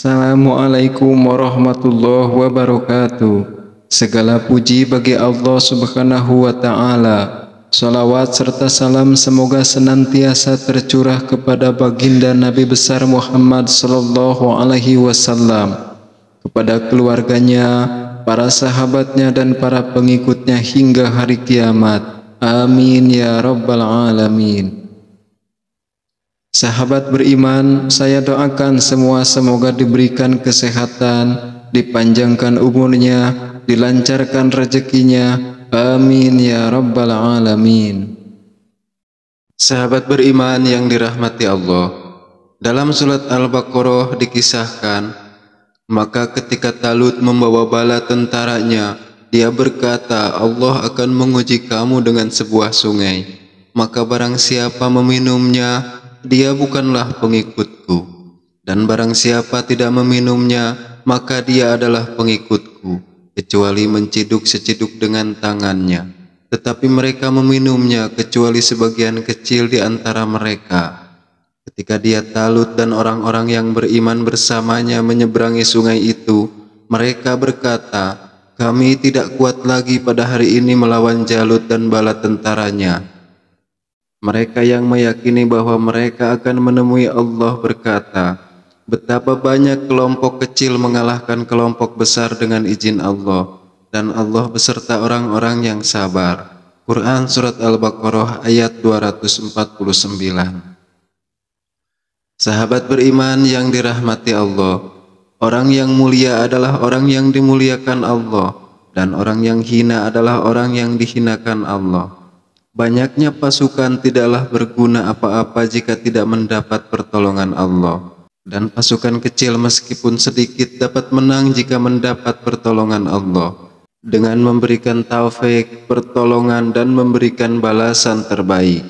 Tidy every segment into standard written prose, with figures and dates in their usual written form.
Assalamualaikum warahmatullahi wabarakatuh. Segala puji bagi Allah Subhanahu wa Ta'ala. Salawat serta salam semoga senantiasa tercurah kepada baginda Nabi besar Muhammad sallallahu alaihi wasallam, kepada keluarganya, para sahabatnya dan para pengikutnya hingga hari kiamat. Amin ya rabbal alamin. Sahabat beriman, saya doakan semua semoga diberikan kesehatan, dipanjangkan umurnya, dilancarkan rezekinya. Amin ya rabbal alamin. Sahabat beriman yang dirahmati Allah, dalam surat Al-Baqarah dikisahkan, maka ketika Talut membawa bala tentaranya, dia berkata, Allah akan menguji kamu dengan sebuah sungai, maka barang siapa meminumnya, dia bukanlah pengikutku, dan barang siapa tidak meminumnya, maka dia adalah pengikutku, kecuali menciduk seciduk dengan tangannya. Tetapi mereka meminumnya kecuali sebagian kecil di antara mereka. Ketika dia Talut dan orang-orang yang beriman bersamanya menyeberangi sungai itu, mereka berkata, kami tidak kuat lagi pada hari ini melawan Jalut dan bala tentaranya. Mereka yang meyakini bahwa mereka akan menemui Allah berkata, betapa banyak kelompok kecil mengalahkan kelompok besar dengan izin Allah, dan Allah beserta orang-orang yang sabar. Quran Surat Al-Baqarah ayat 249. Sahabat beriman yang dirahmati Allah, orang yang mulia adalah orang yang dimuliakan Allah, dan orang yang hina adalah orang yang dihinakan Allah. Banyaknya pasukan tidaklah berguna apa-apa jika tidak mendapat pertolongan Allah, dan pasukan kecil meskipun sedikit dapat menang jika mendapat pertolongan Allah, dengan memberikan taufik, pertolongan dan memberikan balasan terbaik.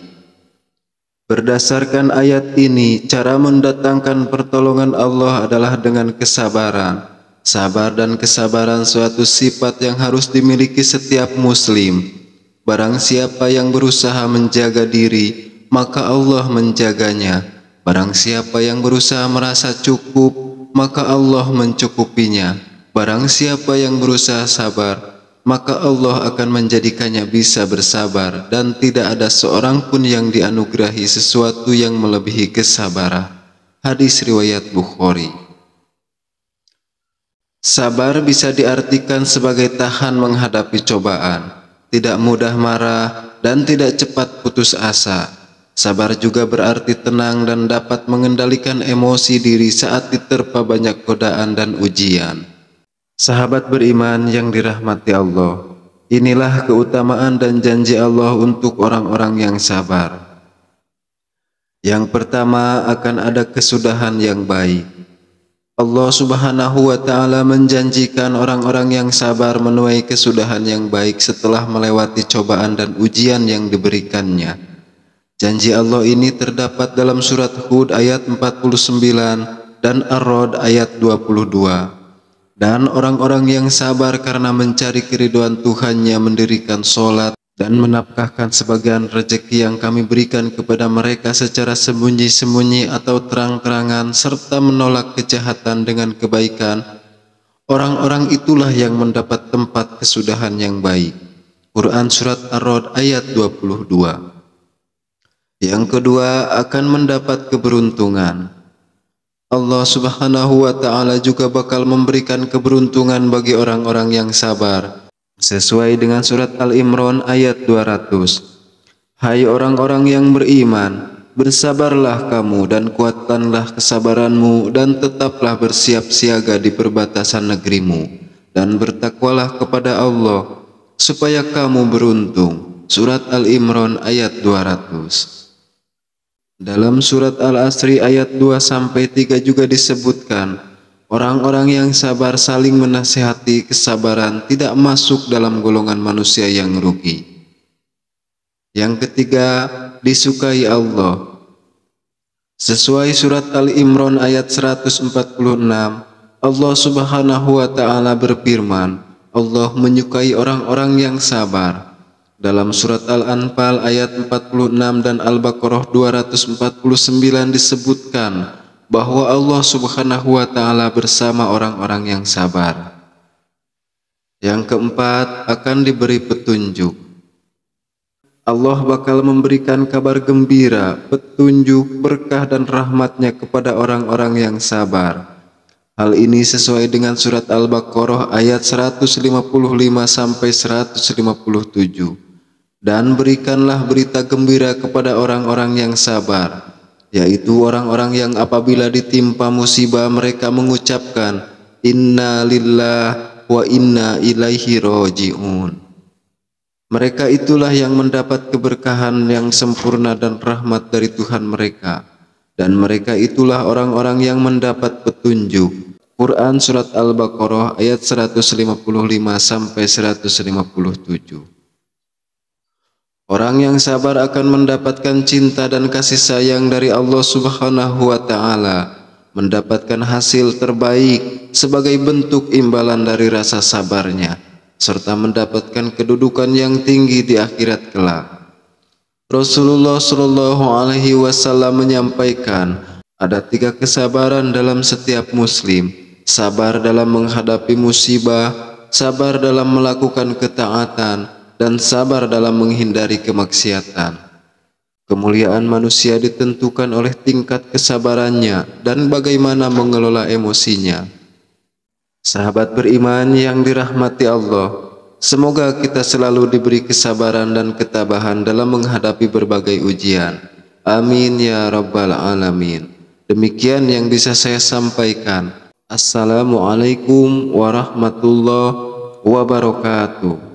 Berdasarkan ayat ini, cara mendatangkan pertolongan Allah adalah dengan kesabaran. Sabar dan kesabaran suatu sifat yang harus dimiliki setiap muslim. Barang siapa yang berusaha menjaga diri, maka Allah menjaganya. Barang siapa yang berusaha merasa cukup, maka Allah mencukupinya. Barang siapa yang berusaha sabar, maka Allah akan menjadikannya bisa bersabar, dan tidak ada seorang pun yang dianugerahi sesuatu yang melebihi kesabaran. Hadis riwayat Bukhari. Sabar bisa diartikan sebagai tahan menghadapi cobaan, tidak mudah marah, dan tidak cepat putus asa. Sabar juga berarti tenang dan dapat mengendalikan emosi diri saat diterpa banyak godaan dan ujian. Sahabat beriman yang dirahmati Allah, inilah keutamaan dan janji Allah untuk orang-orang yang sabar. Yang pertama, akan ada kesudahan yang baik. Allah Subhanahu wa Ta'ala menjanjikan orang-orang yang sabar menuai kesudahan yang baik setelah melewati cobaan dan ujian yang diberikannya. Janji Allah ini terdapat dalam surat Hud ayat 49 dan Ar-Rod ayat 22. Dan orang-orang yang sabar karena mencari keridhaan Tuhannya mendirikan sholat dan menafkahkan sebagian rezeki yang kami berikan kepada mereka secara sembunyi-sembunyi atau terang-terangan, serta menolak kejahatan dengan kebaikan, orang-orang itulah yang mendapat tempat kesudahan yang baik. Quran Surat Ar-Rod ayat 22. Yang kedua, akan mendapat keberuntungan. Allah Subhanahu wa Ta'ala juga bakal memberikan keberuntungan bagi orang-orang yang sabar, sesuai dengan surat Al-Imran ayat 200. Hai orang-orang yang beriman, bersabarlah kamu dan kuatkanlah kesabaranmu, dan tetaplah bersiap siaga di perbatasan negerimu, dan bertakwalah kepada Allah, supaya kamu beruntung. Surat Al-Imran ayat 200. Dalam surat Al-Asri ayat 2-3 juga disebutkan, orang-orang yang sabar saling menasihati. Kesabaran tidak masuk dalam golongan manusia yang rugi. Yang ketiga, disukai Allah. Sesuai surat Al-Imran ayat 146, Allah Subhanahu wa Ta'ala berfirman, Allah menyukai orang-orang yang sabar. Dalam surat Al-Anfal ayat 46 dan Al-Baqarah 249 disebutkan, bahwa Allah Subhanahu wa Ta'ala bersama orang-orang yang sabar. Yang keempat, akan diberi petunjuk. Allah bakal memberikan kabar gembira, petunjuk, berkah dan rahmatnya kepada orang-orang yang sabar. Hal ini sesuai dengan surat Al-Baqarah ayat 155 sampai 157. Dan berikanlah berita gembira kepada orang-orang yang sabar, yaitu orang-orang yang apabila ditimpa musibah mereka mengucapkan Inna lillah wa inna ilaihi roji'un. Mereka itulah yang mendapat keberkahan yang sempurna dan rahmat dari Tuhan mereka, dan mereka itulah orang-orang yang mendapat petunjuk. Quran surat Al-Baqarah ayat 155 sampai 157. Orang yang sabar akan mendapatkan cinta dan kasih sayang dari Allah Subhanahu wa Ta'ala, mendapatkan hasil terbaik sebagai bentuk imbalan dari rasa sabarnya, serta mendapatkan kedudukan yang tinggi di akhirat kelak. Rasulullah Shallallahu Alaihi Wasallam menyampaikan, ada 3 kesabaran dalam setiap muslim: sabar dalam menghadapi musibah, sabar dalam melakukan ketaatan, dan sabar dalam menghindari kemaksiatan. Kemuliaan manusia ditentukan oleh tingkat kesabarannya dan bagaimana mengelola emosinya. Sahabat beriman yang dirahmati Allah, semoga kita selalu diberi kesabaran dan ketabahan dalam menghadapi berbagai ujian. Amin ya rabbal alamin. Demikian yang bisa saya sampaikan. Assalamualaikum warahmatullahi wabarakatuh.